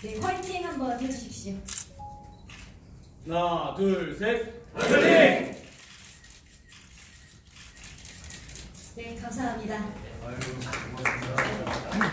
네, 화이팅 한번 해주십시오. 하나, 둘, 셋. 화이팅! 네, 감사합니다. 아유, 고맙습니다.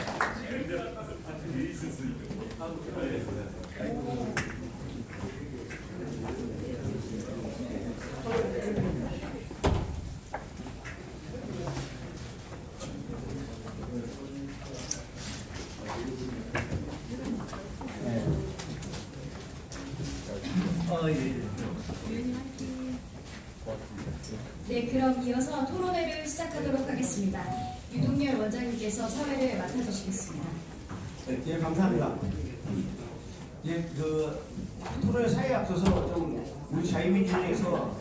네, 그럼 이어서 토론회를 시작하도록 하겠습니다. 유동열 원장님께서 사회를 맡아주시겠습니다. 예, 감사합니다. 예, 토론회 사회에 앞서서 좀 우리 자유민주주의에서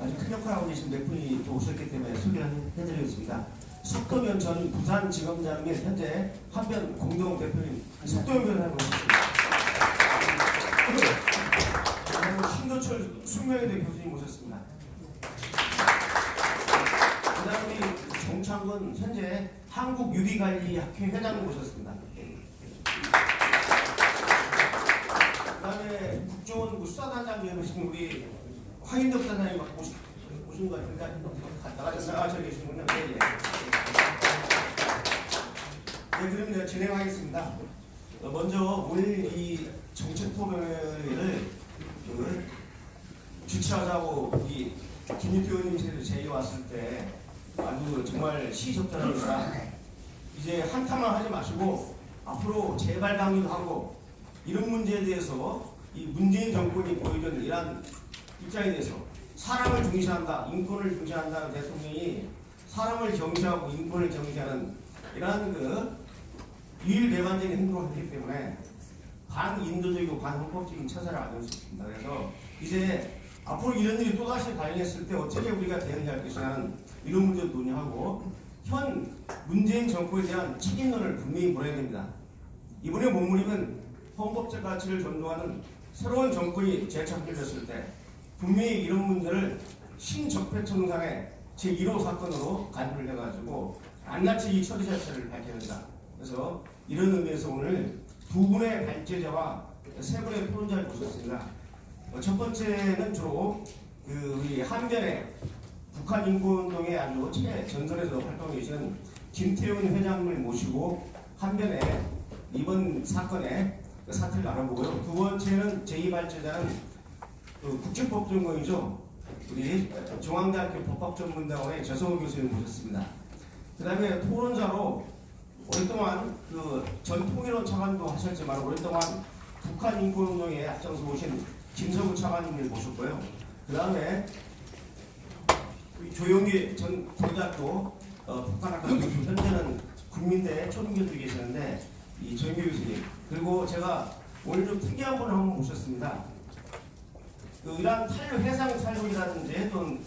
아주 큰 역할을 하고 계신 몇 분이 또 오셨기 때문에 소개를 해드리겠습니다. 석도면 전 부산지검장 및 현재 한변 공동대표님 석도면 변호사님 모셨습니다. 그리고 신도철 숙명여대 교수님 모셨습니다. 그 다음에 우리 정창근 현재 한국유리관리학회 회장님 모셨습니다. 그 다음에 국정원부 수사단장님이신 우리 황인덕 단장님 오신 것 같은데 나가셨어요? 저기 계시군요. 네, 네. 네, 그럼 제가 진행하겠습니다. 먼저 오늘 이 정책 토론회를 주최하자고 이 김유태 의원님께서 제의가 왔을 때 아주 정말 시적절합니다. 이제 한탄만 하지 마시고 앞으로 재발 강의도 하고 이런 문제에 대해서 이 문재인 정권이 보여준 이러한 입장에 대해서 사람을 중시한다, 인권을 중시한다는 대통령이 사람을 정시하고 인권을 정시하는 이러한 유일개관적인 행동을 했기 때문에 반인도적이고 반헌법적인 처사를 알고 있습니다. 그래서 이제 앞으로 이런 일이 또다시 발생했을 때 어떻게 우리가 대응할 것이냐는 이런 문제도 논의하고 현 문재인 정권에 대한 책임론을 분명히 물어야 됩니다. 이번에 본문이면 헌법적 가치를 존중하는 새로운 정권이 재창출됐을 때 분명히 이런 문제를 신적폐청산의 제1호 사건으로 간주를 해가지고 낱낱이 이 처리 자체를 밝혀야 된다. 그래서 이런 의미에서 오늘 두 분의 발제자와 세 분의 토론자를 모셨습니다. 첫 번째는 주로 우리 한변의 북한 인권운동에 아주 최전선에서 활동해 계시는 김태훈 회장님을 모시고 한변에 이번 사건의 사태를 알아보고요. 두 번째는 제2발제자는 국제법전공이죠. 우리 중앙대학교 법학전문대학원의 저성호 교수님 모셨습니다. 그 다음에 토론자로 오랫동안 전통일원 차관도 하셨지만 오랫동안 북한 인권운동에 앞장서 오신 김서구 차관님을 모셨고요. 그 다음에 조용기 전 고등학교 북한학과 교수, 현재는 국민대 초등교수로 계시는데 이 조용기 교수님, 그리고 제가 오늘 좀 특이한 분을 한번 모셨습니다. 이러한 해상 탈북이라든지 또는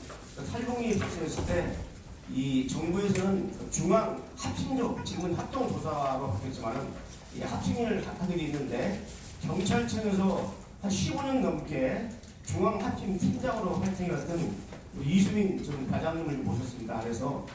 탈북이 발생했을 때 이 정부에서는 중앙 합심조, 지금은 합동조사로 바뀌었지만은 이 합심을 하게 돼 있는데 경찰청에서 한 15년 넘게 중앙 합심 팀장으로 활동해왔던 이수민 전 과장님을 모셨습니다. 그래서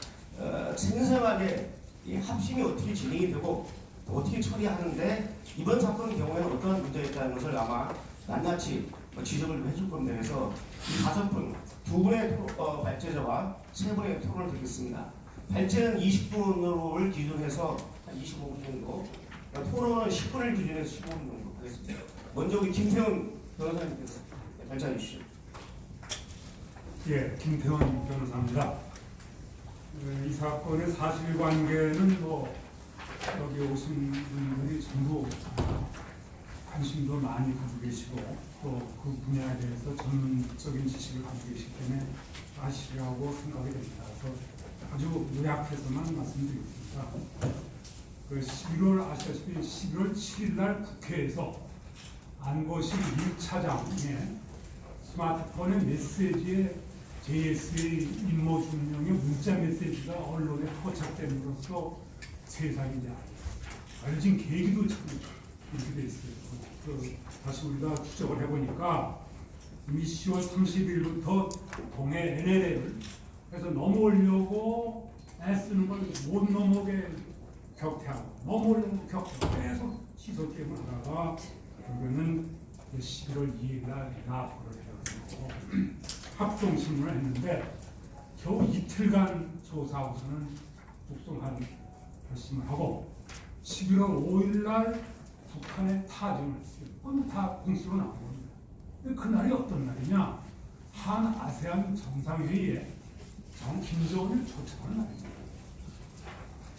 생생하게 이 합심이 어떻게 진행이 되고 어떻게 처리하는데 이번 사건 경우에는 어떠한 문제가 있다는 것을 아마 낱낱이 지적을 해줄 겁니다. 그래서 이 5분, 2분의 발제자와 3분의 토론을 듣겠습니다. 발제는 20분을 기준해서 한 25분 정도, 토론은 10분을 기준해서 15분 정도 하겠습니다. 먼저 우리 김태훈 변호사님께서 발제해 주시죠. 예, 김태훈 변호사입니다. 이 사건의 사실관계는 여기 오신 분들이 전부 관심도 많이 가지고 계시고 또 그 분야에 대해서 전문적인 지식을 가지고 계시기 때문에 아시리라고 생각이 됩니다. 그래서 아주 요약해서만 말씀드리겠습니다. 11월 아시다시피 11월 7일 날 국회에서 안거식 1차장의 스마트폰의 메시지에 JSA 임모준명의 문자 메시지가 언론에 포착됨으로써 세상이 이제 알려진 계기도 참 이렇게 돼 있어요. 다시 우리가 추적을 해보니까 이미 10월 30일부터 동해 NLL을 해서 넘어오려고 애쓰는 걸 못 넘어오게 격퇴하고 넘어오려고 격퇴하고 계속 시소 게임을 하다가 그거는 11월 2일 날 납부를 해가지고 합동신문을 했는데 겨우 이틀간 조사하고서는 국정한 결심을 하고 11월 5일 날 북한에 타전을 했어요. 그건 다 공식으로 나온 겁니다. 근데 그날이 어떤 날이냐? 한 아세안 정상회의에 김정은을 초청하는 날입니다.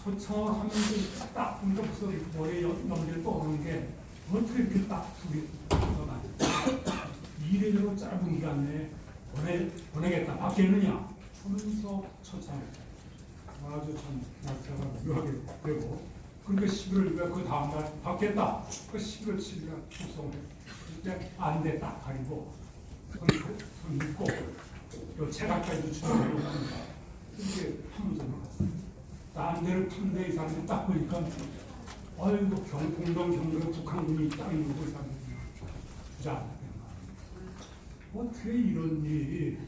초청을 하면서 딱 보니까 무슨 머리에 연기를 떠오르는 게 어떻게 이렇게 딱 둘이 떠나냐. 이례적으로 짧은 기간 내에 보내겠다. 받겠느냐? 하면서 초청했다. 아주 참 날짜가 묘하게 되고 그러니까 11월 그 다음 날 받겠다. 그 11월 7일 날 축성을 그때 안 돼 딱 가리고 손 묶고 요 체각까지도 준비하고 합니다. 이렇게 판문점을 갔어요. 딴 데를 푼데 이 사람들이 딱 보니까 아이고 공동 경로에 북한군이 딱 있는 거 이 사람들이 주저앉았단 말이에요. 어떻게 이런 일이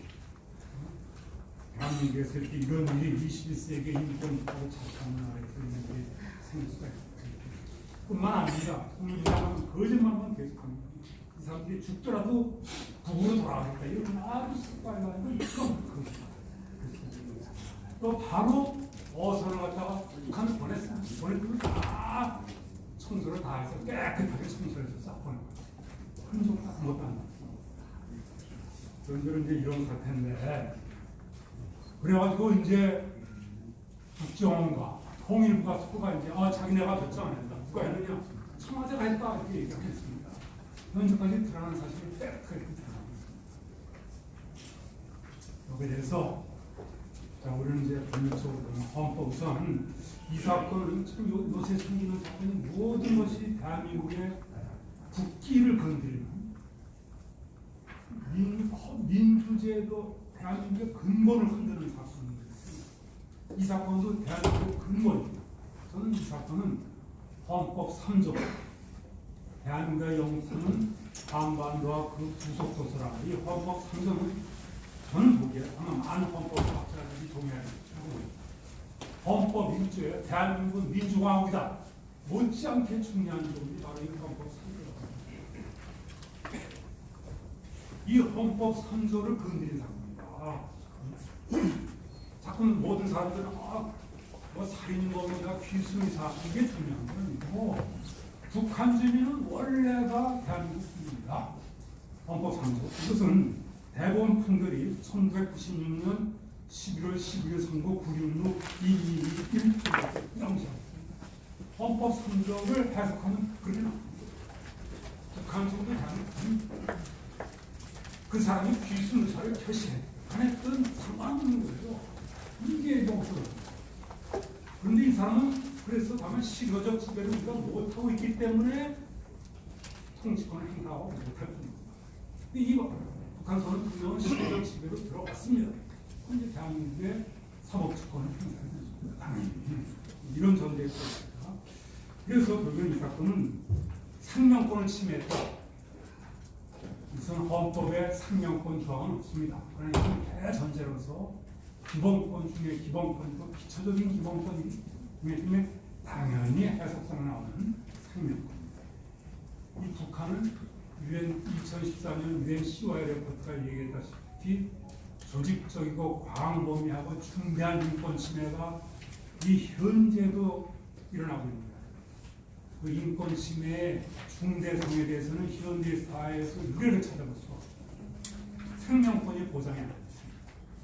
대한민국에서 이렇게 이런 일이 21세기 인권국가로 착한 나라에서 이런 일이 생길 수가 있어요. 뿐만 아니라 국민의당은 거짓말만 계속합니다. 이 사람들이 죽더라도 북으로 돌아가겠다. 이런 아주 습관이 또 바로 어선을 갖다가 북한을 보냈어요. 보냈더니 다 청소를 다 해서 깨끗하게 청소해서 싹 보내고 흔적도 아무것도 안 났어요. 그런데 이제 이런 사태인데 그래가지고 이제 국정원과 통일부가 수가 이제 자기네가 결정 안 했다. 누가 했느냐? 청와대가 했다 이렇게 얘기하겠습니다. 현재까지 드러난 사실을 깨끗하게 드러나고 있습니다. 여기에 대해서 자 우리는 이제 본격적으로 헌법 우선 이 사건은 참 요새 생기는 사건이 모든 것이 대한민국의 국기를 건드리는 민주제도 대한민국의 근본을 흔드는 사건입니다. 이 사건도 대한민국의 근본입니다. 저는 이 사건은 헌법 3조 대한민국의 영토는 한반도와 그 부속 도서라. 이 헌법 3조는 저는 보기에 아마 많은 헌법학자들이 동의하고 헌법 1조에 대한민국 민주공화국이다. 못지않게 중요한 조문이 바로 이 헌법 3조입니다. 이 헌법 3조를 건드린 사건입니다. 자꾸 모든 사람들은 뭐 살인범이다, 귀순이사 이게 중요한 건 아니고 북한 주민은 원래가 대한민국 국민입니다. 헌법 3조 이것은 대법원 판결이 1996년 11월 12일 선고 966 221 명시합니다. 헌법 3조를 해석하면 그렇게 나옵니다. 북한 주민도 대한민국 그 사람이 귀순의사를 표시했던 상황인 거예요. 이게 없어요. 그런데 이 사람은 그래서 다만 실효적 지배를 우리가 못하고 있기 때문에 통치권을 행사하고 못할 뿐입니다. 이 북한서는 분명히 실효적 지배로 들어갔습니다. 그런데 대한민국의 사법주권을 행사했습니다. 당연히 이런 전제에 있습니다. 그래서 결국은 이 사건은 생명권을 침해했다. 우선 헌법에 생명권 조항은 없습니다. 그러나 대전제로서 기본권 중에 기본권도 기초적인 기본권 중에 당연히 해석상 나오는 생명권입니다. 이 북한은 2014년 유엔 COI 레포트가 얘기했다시피 조직적이고 광범위하고 중대한 인권 침해가 이 현재도 일어나고 있습니다. 그 인권 침해의 중대성에 대해서는 현대 사회에서 유례를 찾아볼 수 없습니다. 생명권이 보장이 안 됩니다.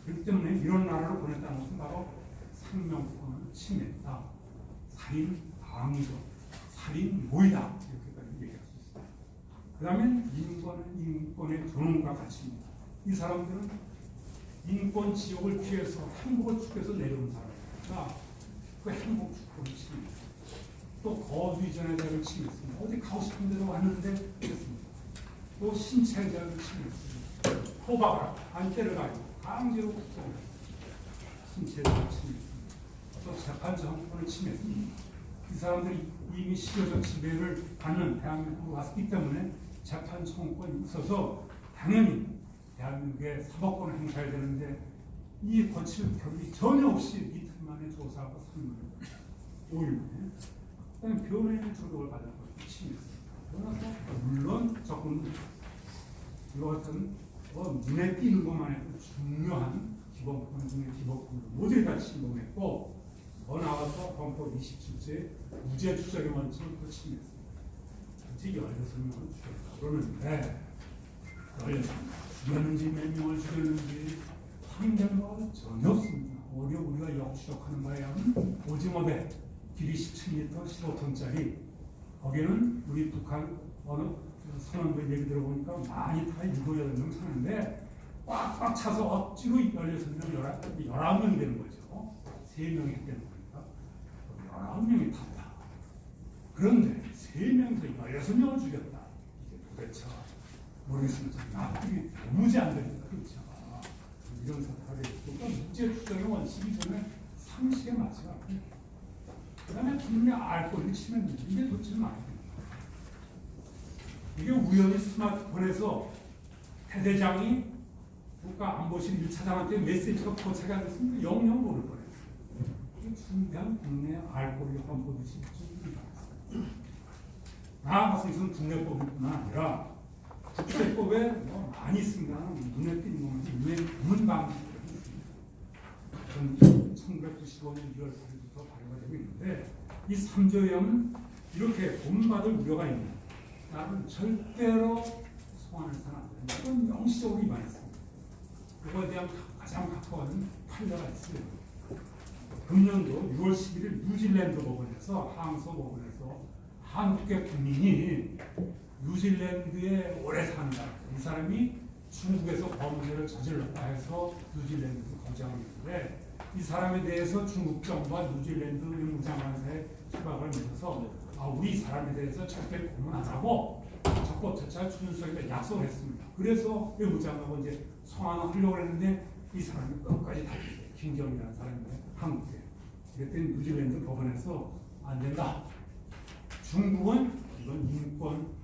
그렇기 때문에 이런 나라로 보냈다는 것은 바로 생명권을 침해했다. 살인 방위죠. 살인 모이다. 이렇게까지 얘기할 수 있습니다. 그 다음에 인권의 존엄과 가치입니다. 이 사람들은 인권 지옥을 피해서 행복을 축해서 내려온 사람이니까 그 행복 축복을 침해했습니다. 또 거주 이전의 자유를 침해했습니다. 어디 가고 싶은 데로 왔는데 그랬습니다. 또 신체의 자유를 침해했습니다. 포박을 하고 안대를 가지고 강제로 국정을 신체의 자유를 침해했습니다. 또 재판 정권을 침해했습니다. 이 사람들이 이미 실효적 지배를 받는 대한민국으로 왔기 때문에 재판 청구권이 있어서 당연히 대한민국의 사법권을 행사해야 되는데 이 거칠 결이 전혀 없이 이틀 만에 조사하고 3일 5일 만에 그다음에 변호인의 조력을 받은 것을 침해했습니다. 물론 조금 이와 같은 눈에 띄는 것만 해도 중요한 기본권 중에 기본권을 모두 다 침범했고 나와서 헌법 27조에 무죄 추정의 원칙을 또 침해했습니다. 단지 16명을 죽였다 그러는데 죽였는지 몇 명을 죽였는지 판결과 전혀 없습니다. 오히려 우리가 역추적하는 바에 하면 오징어배 길이 17m 15톤짜리 거기는 우리 북한 어느 선원들 얘기 들어보니까 많이 타 7, 8명 타는데 꽉꽉 차서 억지로 16명, 19명이 되는 거죠. 3명이 되는 거니까 19명이 탔다. 그런데 3명에서 16명을 죽였다. 이게 도대체 모르겠습니다. 납득이 도무지 안 됩니다. 그렇죠. 이런 사태가 되니까 무죄 추정의 원칙이 저는 상식에 맞지 않고 그 다음에 분명히 알코올을 치면 이게 도대체 말입니다. 이게 우연히 스마트폰에서 대대장이 국가안보실 1차장한테 메시지가 포착이 안 됐으면 영영 모를 뻔했어요. 이게 중대한 국내 알코올 환법 의식이 나아가서 이것은 국내법뿐만 아니라 국제법에 많이 있습니다. 눈에 띄는 것만 눈에 보는 방식이 있습니다. 1995년 1월 8일부터 발효가 되고 있는데 이 3조형은 이렇게 본받을 우려가 있는 나는 절대로 소환해서는 안 된다. 이건 명시적으로 위반했습니다. 그거에 대한 가장 가까운 판례가 있어요. 금년도 6월 11일 뉴질랜드 법원에서 항소 법원에서 한국의 국민이 뉴질랜드에 오래 산다. 이 사람이 중국에서 범죄를 저질렀다 해서 뉴질랜드에서 거주하는데 이 사람에 대해서 중국 정부와 뉴질랜드 의무장관사의 협약을 맺어서 우리 사람에 대해서 절대 고문 안 하고 적법조차 준수하기로 약속을 했습니다. 그래서 의무장관하고 이제 송환을 하려고 했는데 이 사람이 끝까지 달리게 김경이라는 사람인데 한국에 그랬더니 뉴질랜드 법원에서 안 된다. 중국은 이건 인권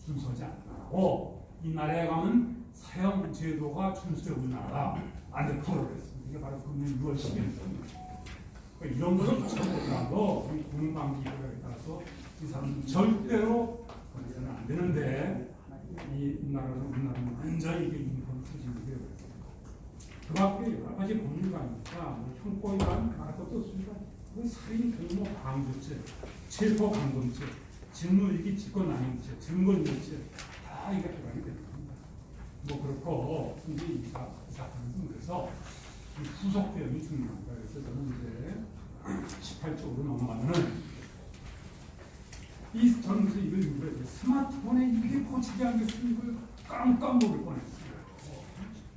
준수하지 않고 이 나라에 가면 사형 제도가 준수되고 있는 나라다. 안 돼, 풀어냈습니다. 이게 바로 금년 6월 10일입니다. 그러니까 이런 것을 붙여보더라도 우리 국민방지법에 따라서 이 사람은 절대로 그래서는 안 되는데 이 나라는 우리나라는 완전히 이게 인권 추진이 되어 있습니다. 그 밖에 여러 가지 법률가 아닙니까? 형법이란 말할 것도 없습니다. 살인, 공모, 방조죄, 체포, 감금죄, 직무유기, 직권남용죄, 증거인멸죄 다 이게 들어가게 됩니다. 그렇고 이제 이 사건은 그래서 이 후속 대응이 중요합니다. 그래서 저는 이제 18쪽으로 넘어가면은 저는 그래서 이걸 읽어야 스마트폰에 이게 포착이 안 됐으면 이걸 깜깜 모를 뻔했어요.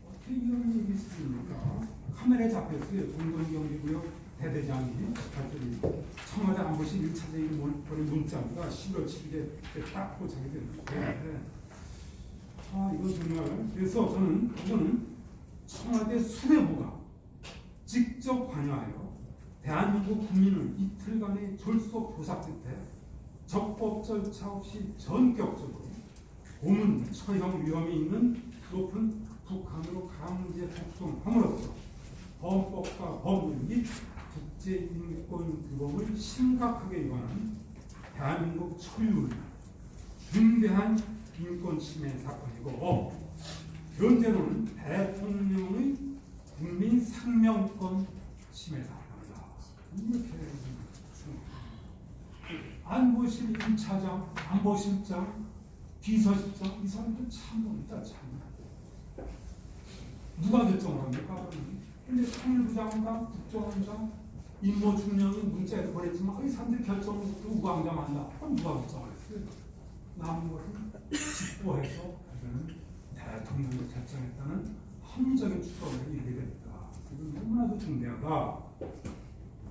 어떻게 이런 얘기 있습니까? 카메라에 잡혔어요. 동동경기구역 대대장이 18쪽이 청와대 안보실 1차장이 보낸 문자가 10월 7일에 딱 포착이 됐는데 이건 정말 그래서 저는 이거는 청와대 수뇌부가 직접 관여하여 대한민국 국민을 이틀간의 졸속 조사 끝에 적법 절차 없이 전격적으로 고문, 처형 위험이 있는 높은 북한으로 강제 북송함으로써 헌법과 법률 및 국제인권규범을 심각하게 위반한 대한민국 초유의 중대한 인권 침해 사건이고 현재로는 대통령의 국민 생명권 침해 사건이다. 이렇게 안보실 1차장, 안보실장, 비서실장 이 사람들 참모입니다. 참모. 누가 결정을 합니까? 근데 통일부장관, 국정원장, 임모중령이 문자에서 보냈지만 이 사람들이 결정을 우광장한다. 그럼 누가 결정을 했어요? 남은 것은 직보해서 대통령이 결정했다는 합리적인 추론을 이르게 됩니다. 이건 너무나도 중대하다.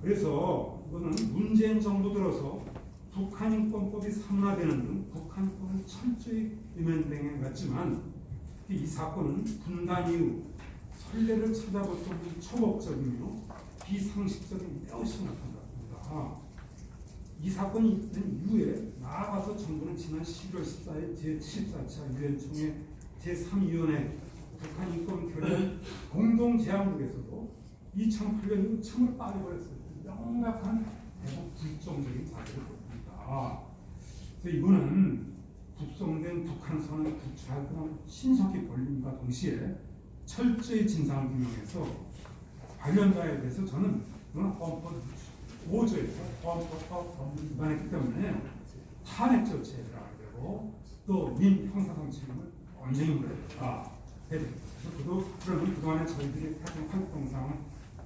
그래서 이거는 문재인 정부 들어서 북한인권법이 삼라되는 등 북한인권을 철저히 위반된 것 같지만 이 사건은 분단 이후 선례를 찾아볼 수 없는 초법적이며 비상식적인 매우 심각한 것입니다. 이 사건이 있던 이후에 나아가서 정부는 지난 11월 14일 제74차 유엔총회 제3위원회 북한인권 결의안 공동제안국에서도 2008년 이후 청을 빠져버렸어요. 명백한 대북 불정적인 사실을 보입니다. 그래서 이거는 국성된 북한 선언 구축활동 신속히 벌림과 동시에 철저히 진상규명해서 관련자에 대해서 저는 그건 헌법 5조에서 헌법과 위반했기 때문에 탄핵 조치에 들어가게 되고 또 민형사상 책임을 언제히 물어야 되겠다. 그래서 그러면 그동안에 저희들이 해준 활동상을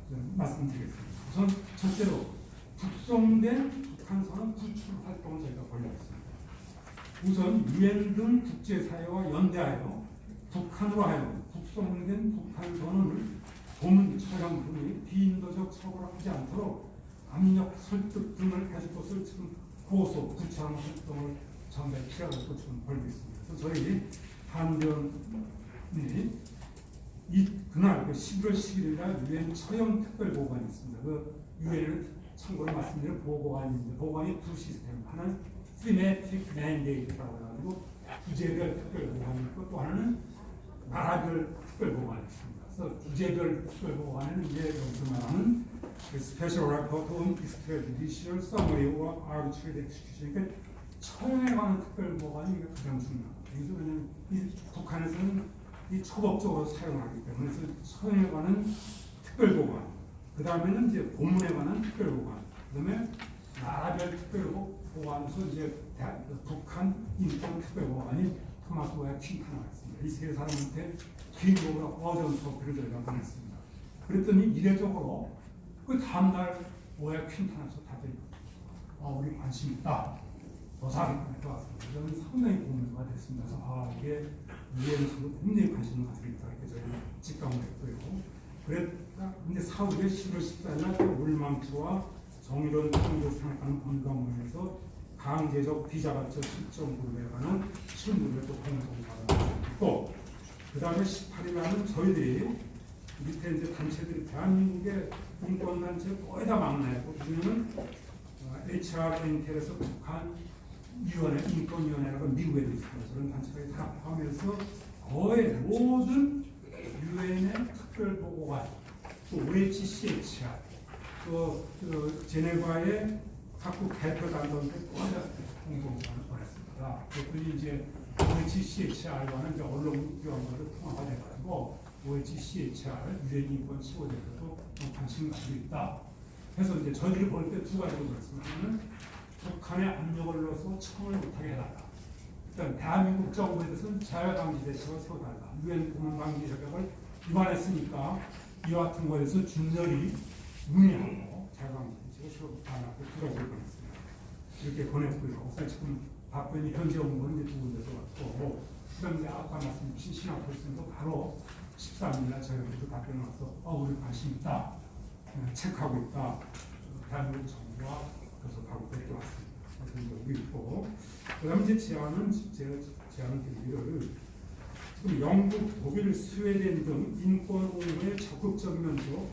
좀 말씀드리겠습니다. 우선 첫째로 국성된 북한 선언 구축 활동을 저희가 벌였습니다. 우선 유엔 등 국제사회와 연대하여 북한으로 하여금 국성된 북한 선언을 고문 촬영 등의 비인도적 처벌을 하지 않도록 압력 설득 등을 해줄 것을 지금 고소 구체화한 활동을 전에 필요하고 지금 벌이고 있습니다. 그래서 저희 한변이 그날 11월 11일 날 유엔 처형 특별보고관이 있습니다. 그 유엔을 참고로 말씀드린 보고관인데 보고관이 두 시스템, 하나는 thematic mandate라고 해가지고 주제별 특별보고관이 있고 또 하나는 나라별 특별보고관이 있습니다. 그래서 주제별 특별보고관은 이제 여기서 말하는 Special Report on Extrajudicial Summary or Arbitrary Execution, 그러니까 처형에 관한 특별보고관이 가장 중요합니다. 그래서 왜냐하면 이 북한에서는 이 초법적으로 사용하기 때문에 그래서 처형에 관한 특별보고관, 그 다음에는 이제 고문에 관한 특별보고관, 그 다음에 나라별 특별보고관에서 이제 북한 인권 특별보고관이 토마스 오야 퀸타나가 있습니다. 이 세 사람한테 개인적으로 어전 커피를 저희가 보냈습니다. 그랬더니 이례적으로 그 다음날 오야 퀸타나에서 다들 우리 관심 있다. 조사하겠다고 왔습니다. 저는 상당히 고민가 됐습니다. 그래서 이게 유엔에서도 굉장히 관심을 가지고 있다. 이렇게 저희는 직감을 했고요. 그랬다. 근데 4월에 10월 14일 날 울망주와 정의로운 통일을 생각하는 본관문에서 강제적 비자발적 실정구에 관한 실무를 또 공동받아 있고, 그 다음에 18일 날은 저희들이 밑에 이제 단체들이 대한민국의 공권단체 거의 다 망라했고, 그중에는 HRNT에서 북한 위원회, 인권위원회라고 미국에도 있습니다. 저런 단체까지 다 포함해서 거의 모든 유엔의 특별보고관, 또 OHCHR, 또 제네바의 각국 대표단들한테 거의 다 공동선을 보냈습니다. 그랬더니 이제 OHCHR과는 이제 언론위원회를 통합해가지고 OHCHR 유엔 인권 15대에서도 관심을 가지고 있다. 그래서 이제 저희들이 볼 때 두 가지로 그랬습니다. 하나는 북한의 압력을 넣어서 청을 못하게 해달라. 일단 대한민국 정부에 대해서는 자율방지 대책을 세워달라. 유엔 고문방지 협약을 위반했으니까 이와 같은 거에 대해서 준열히 문의하고 자율방지 대책을 세워달라고 두 가지를 보냈습니다. 이렇게 보냈고요. 그래서 지금 답변이 현재 온 거는 이제 두 군데서 왔고, 그다음에 아까 말씀 주신 신학교에서도 바로 13일 날 저희한테도 답변이 와서 우리 관심 있다. 체크하고 있다. 대한민국 정부와 교섭하고 그렇게 왔습니다. 그런 적이 있고, 그 다음에 이제 제가 제안을 드리기를 지금 영국, 독일, 스웨덴 등 인권 옹호에 적극적이면서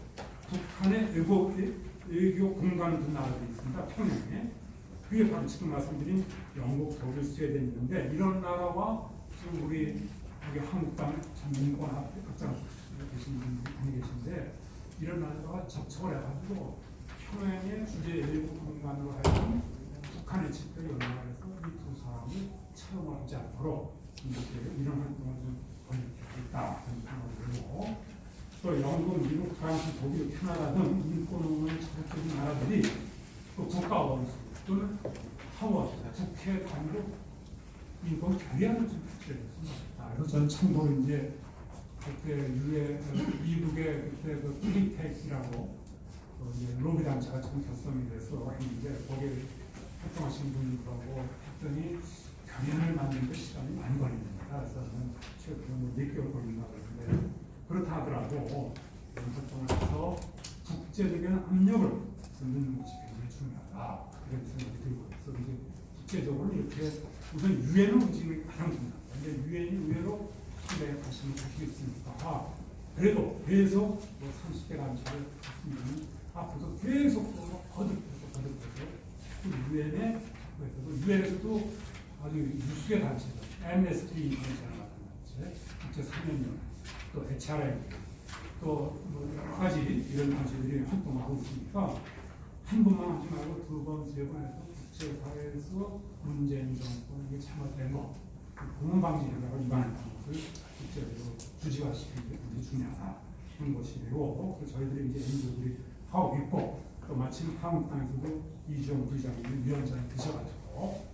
북한의 외교 공간 등 나라들이 있습니다. 평양에. 그게 바로 지금 말씀드린 영국, 독일, 스웨덴 있는데 이런 나라와 지금 우리 여기 한국당 인권학장 계신 분들이 많이 계신데 이런 나라가 접촉을 해가지고 평양의 주재 외교 공간으로 하여금 북한의 집회 연락해서 이 두 사람을 처형을 하지 않도록 이런 활동을 좀 벌이고 있다. 생각을 하고, 또 영국, 미국, 프랑스, 독일, 캐나다 등 인권운동에 적극적인 나라들이 또 국가원 또는 하원, 국회 단독 인권 결의안을 좀 발표했습니다. 그래서 저는 참고로 이제 그때 미국의 그때 그 프리텍이라고 로비 단체가 지금 결성이 돼서 했는데 거기에 활동하신 분들하고 했더니 결의안을 만드는 데 시간이 많이 걸립니다. 그래서 저는 최근 4개월 걸린다고 했는데 그렇다 하더라도 이런 활동을 해서 국제적인 압력을 넣는 것이 굉장히 중요하다. 그런 생각이 들고 그래서 이제 국제적으로 이렇게 우선 유엔을 움직이는 게 가장 중요합니다. 근데 유엔이 의외로 상당히 관심을 가지고 있으니까 그래도 계속 30개 단체를 했으면 앞으로도 계속 거듭해서 유엔에 유엔에서도 아주 유수의 단체들, MST 인터내셔널 같은 단체, 국제사면위원회, 또 HRM, 또 여러 가지 이런 단체들이 활동하고 있으니까 한 번만 하지 말고 두 번, 세 번 해서 국제사회에서 문재인 정권 이게 참아된 거 공원 방지법에 위반했다는 것을 국제적으로 주지화시키는 게 굉장히 중요한 것이고, 저희들이 이제 연구들이 하고 있고, 또 마침 한국당에서도 이주영 부장님이 위원장이 되셔가지고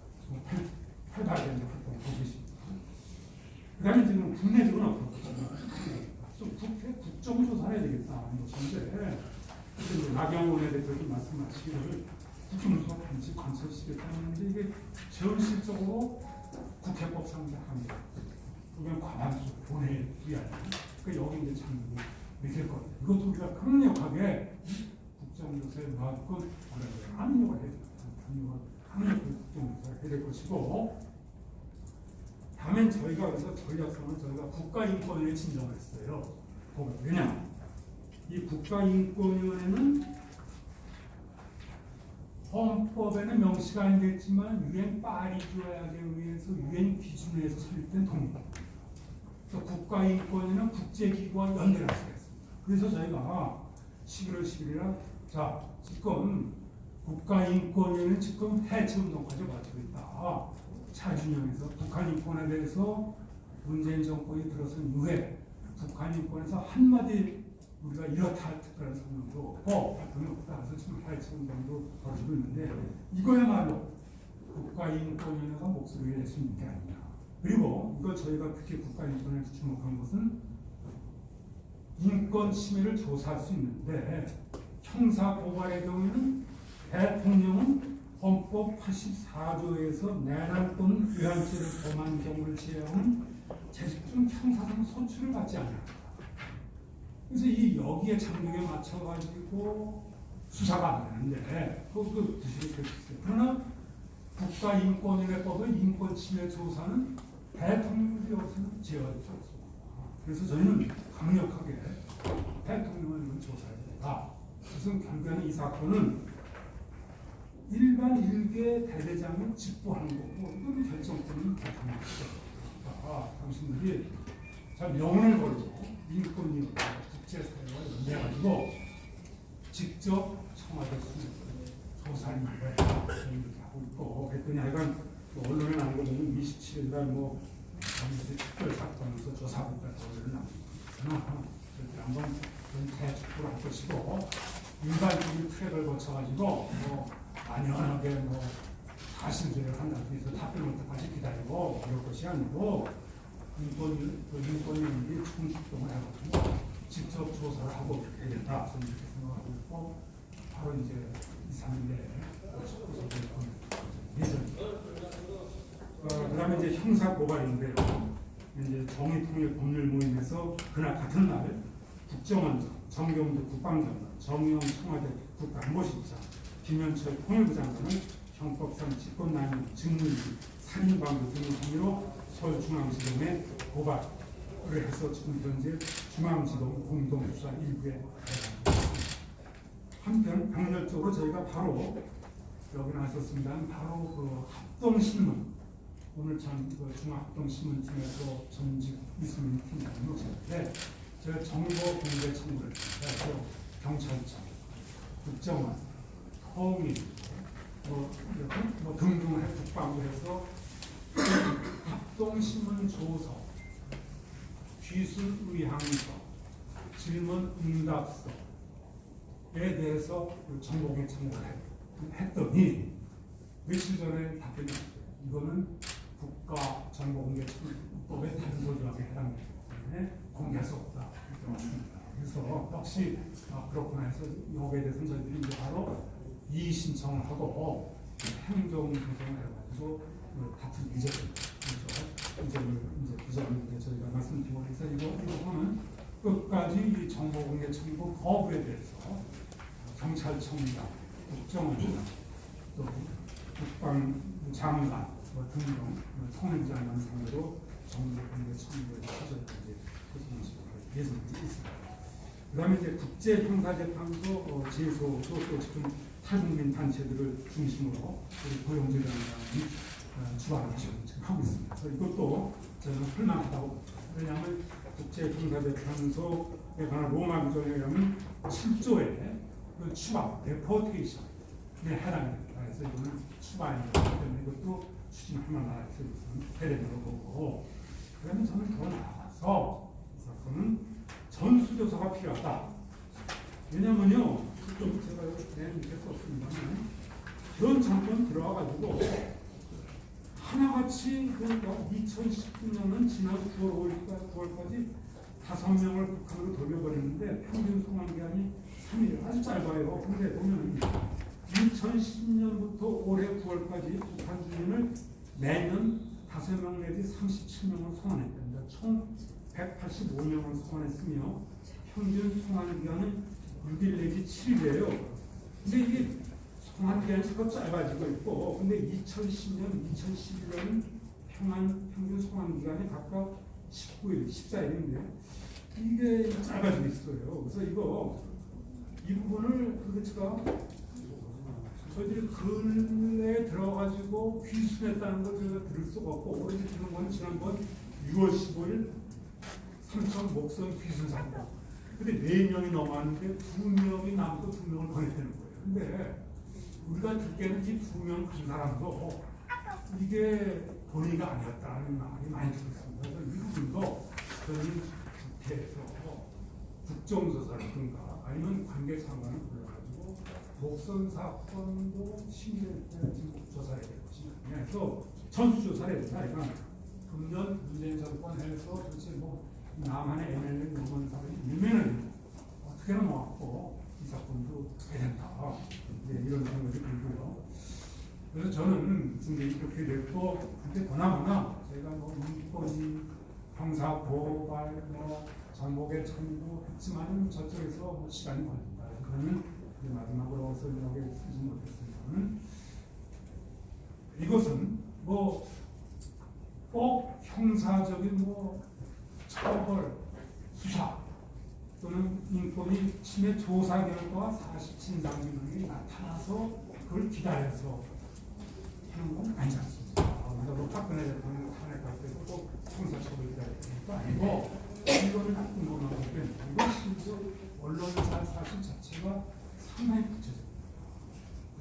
활발하게 활동을 하고 계십니다. 그 다음에 지금 국내적으로 어떻게 좀 국정조사를 해야 되겠다는 것인데, 그때 나경원 대표도 말씀하시기를 국정조사 반드시 관철시켰다는데, 이게 현실적으로 국회법상 합니다. 그냥 과반수 보내기 아니라, 그러니까 여기 이제 참 믿을 것 같아요. 이것도 우리가 강력하게 국정조사에 나왔건 합류가 해야 됩니다. 강력 국정조사를 해야 될 것이고, 다음엔 저희가 그래서 전략성을 저희가 국가인권위에 진정을 했어요. 왜냐? 이 국가인권위원회는 헌법에는 명시가 안 됐지만 유엔 파리 조약에 의해서 유엔 기준에서 설립된 독립. 그래서 국가인권위는 국제기구와 연대할 수가 있습니다. 그래서 저희가 11월 11일에 자 지금 국가인권위는 지금 해체운동까지 마치고 있다. 차준영에서 북한인권에 대해서 문재인 정권이 들어선 이후에 북한인권에서 한마디 우리가 이렇다 할 특별한 성명도 없고 발표는 없다. 그래서 지금 해체운동도 벌어지고 있는데, 이거야말로 국가인권위원회가 목소리를 낼 수 있는 게 아니냐. 그리고 이거 저희가 특히 국가인권위에서 주목한 것은 인권 침해를 조사할 수 있는데, 형사 고발의 경우에는 대통령은 헌법 84조에서 내란 또는 위헌죄를 범한 경우를 제외하고는 재직 중 형사상 소출을 받지 않습니다. 그래서 이 여기에 장벽에 맞춰가지고 수사가 안 되는데, 그것도 부실이 될 수 있어요. 그러나 국가인권위원회법의 인권침해 조사는 대통령이 여기서는 제어할 수 없습니다. 그래서 저희는 강력하게 대통령을 조사해야 된다. 그래서 결국에는 이 사건은 일반 일개 대대장이 직보하는 거고, 이건 결정권은 대통령입니다. 당신들이 잘 명운을 걸고 인권위원회 국제사회와 연대해가지고 직접 청와대 조사를 이렇게 하고 있고, 그랬더니 하여간 언론에 나온 거 보면 27일날 뭐 특별 사건에서 조사국가 서울을 나옵니다. 한번 대축구를 할 것이고, 일반적인 트랙을 거쳐가지고 뭐 안연하게 뭐 사실대로 한다고 해서 답변을 때까지 기다리고 그럴 것이 아니고, 인권위원회들이 총출동을 해가지고 직접 조사를 하고 해야 된다. 저는 이렇게 생각하고 있고, 바로 이제 2, 3일 내에 조사를 예정입니다. 그 다음에 이제 형사 고발인데요. 이제 정의통일 법률 모임에서 그날 같은 날 국정원장, 정경도 국방장관, 정의용 청와대 국가안보실장, 김현철 통일부 장관은 형법상 직권남용, 직무유기, 살인방조 등의 혐의로 서울중앙지검에 고발을 해서 지금 현재 중앙지검 공동수사 일부에 한편 병렬적으로 저희가 바로 여기 나왔었습니다. 바로 그 합동신문, 오늘 참 그 중앙합동신문 팀에서 전직 이수민 팀장이 오셨는데, 제가 정보 공개 청구를 해서 경찰청, 국정원, 통일 뭐 등등을 해 국방부 해서 합동신문 조서, 귀순의항서, 질문응답서에 대해서 정보공개 청구를 했더니 며칠 전에 답변이 왔어요. 이거는 국가정보공개청구법의 단서조항에 해당되기 때문에 공개할 수 없다. 이렇게 왔습니다. 그래서 역시 그렇구나 해서 여기에 대해서는 저희들이 이제 바로 이의 신청을 하고 행정소송을 해가지고 다툰 이전입니다. 그래서 이전을 이제 부자는데 저희가 말씀드리고 해서 이거는 끝까지 이 정보공개 청구 거부에 대해서 경찰청장, 국정원장, 또 국방장관 등등 통일장관 상대로 정보공개 청구에 최저까지 예정이 있습니다. 그다음에 이제 국제형사재판소 제소도 또 지금 탈북민 단체들을 중심으로 우리 고용재 장관이 주관을 지금 하고 있습니다. 그래서 이것도 저는 할만하다고 봅니다. 왜냐하면 국제형사재판소에 관한 로마 규정에 의하면 7조의 그 추방, 데포테이션, 해당됩니다. 그래서 이거는 추가입니다. 때문에 이것도 추진할 만하다 해서 이것은 대례로 보고, 그러면 저는 더 나아가서 이 사건은 전수조사가 필요하다. 왜냐면요, 좀 제가 여기 내는 게 없습니다만, 현 정권 들어와가지고 하나같이 그러니까 2019년은 지난 9월 9월까지 5명을 북한으로 돌려버렸는데 평균 송환기간이 3일, 아주 짧아요. 근데 보면 2010년부터 올해 9월까지 북한 주민을 매년 5명 내지 37명을 송환했답니다. 총 185명을 송환했으며 평균 송환기간은 6일 내지 7일이에요. 근데 이게 송환기간이 자꾸 짧아지고 있고, 근데 2010년, 2011년은 평균 송환기간이 각각 19일, 14일인데 이게 짧아지고 있어요. 그래서 이 부분을 도대체가 저희들이 근래에 들어가지고 귀순했다는 걸 저희가 들을 수가 없고, 오래전 들은 건 지난번 6월 15일 삼천 목성 귀순 사건. 근데 4명이 넘었는데 2명이 남고 2명을 보내는 거예요. 근데 우리가 듣기에는 이 2명 간 사람도 이게 본의가 아니었다는 말이 많이 들었습니다. 그래서 이 부분도 저희는 국회에서 국정조사라든가 아니면 관계상관을 불러가지고 목선 사건도 심의를 조사해야 될 것이냐. 그래서 전수조사를 해야 된다. 이건 금년 문재인 정권에서 도대체 남한의 MLA 노무현 사건이 일면을 어떻게 넘어왔고 이 사건도 해야 된다. 이런 생각이 들고요. 그래서 저는 근데 이렇게 됐고, 근데 보나마나 저희가 인권위, 형사 고발, 정복에 참고했지만은 저쪽에서 시간이 걸린다. 그러면 마지막으로 설명하게 쓰지 못했습니다만, 이것은 꼭 형사적인 처벌, 수사 또는 인권위 침해 조사 결과와 사실 진상 규명이 나타나서 그걸 기다려서 하는 건 아니지 않습니까? 그래서 박근혜 대통령 탄핵할 때도 꼭 형사처벌 기다릴 것도 아니고, 이거는 나쁜 것만 보기 때문에 이것이 언론사 사실 자체가 상당히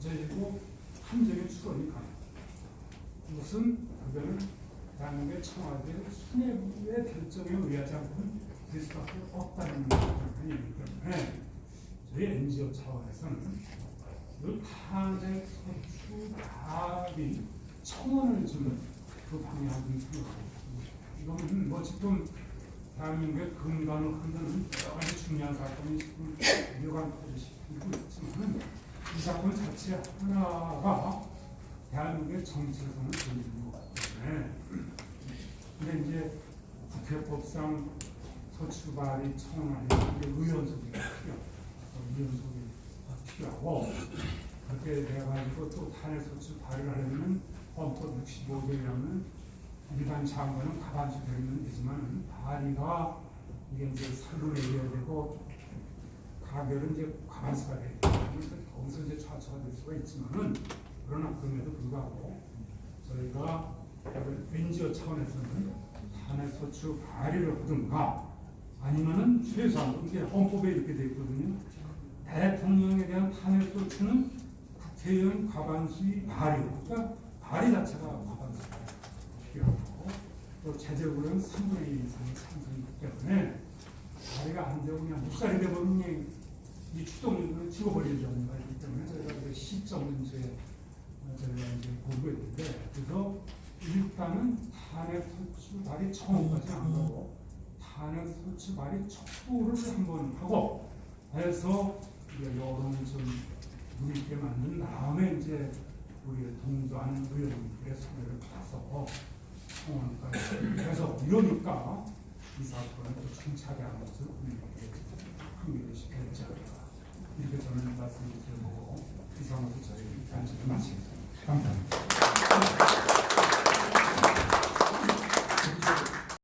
구체적이고 함정의 추론이 가능합니다. 이것은 그거는 대한민국의 청와대 수뇌부의 결정에 의하지 않고는 될 수밖에 없다는 부분이기 때문에 저희 NGO 차원에서는 이 탄핵 소추 답이 청원을 주는 그 방향을 생각하고 있습니다. 이거는 지금 대한민국의 근간을 흔드는 여러 가지 중요한 사건이 지금 일관 터지고 있지만 이 사건 자체 하나가 대한민국의 정체성을 보여주는 것 때문에, 근데 이제 국회법상 소추 발의 청원이 의원석이 필요하고, 그렇게 돼가지고 또 탄핵 소추 발의를 하려면 헌법 65조라는 일반 장관은 과반수 되면 되지만 발의가 이게 이제 3분의 1이어야 되고 가결은 이제 과반수가 돼야 되고, 거기서 이제 차처가 될 수가 있지만은, 그러나 그럼에도 불구하고 저희가 NGO 차원에서는 탄핵 소추 발의를 하든가 아니면은 최소한 이게 헌법에 이렇게 되어 있거든요. 대통령에 대한 탄핵 소추는 국회의원 과반수의 발의, 그러니까 발의 자체가 과반수가 필요하고, 또 제적으로는 3분의 1 이상의 찬성이기 때문에 발의가 안 되고 그냥 묵살이 되버리면 이 추동력으로 죽어버리려는 거기 때문에 저희가 시점 문제에 저희가 이제 보고 있는데, 그래서 일단은 탄핵 소추 발의 청원까지 안 하고 탄핵 소추 발의 촉구를 한번 하고 해서 여론을 좀 누리게 만든 다음에 이제 우리 동조하는 의원들의 소개를 받아서 청원까지 해서 이러니까 이 사건을 또 충차게 하는 것을 우리에게 흥미를 시켜야 되지 않을까, 이렇게 저는 말씀을 드려보고 이상으로 저희 단체를 마치겠습니다. 감사합니다.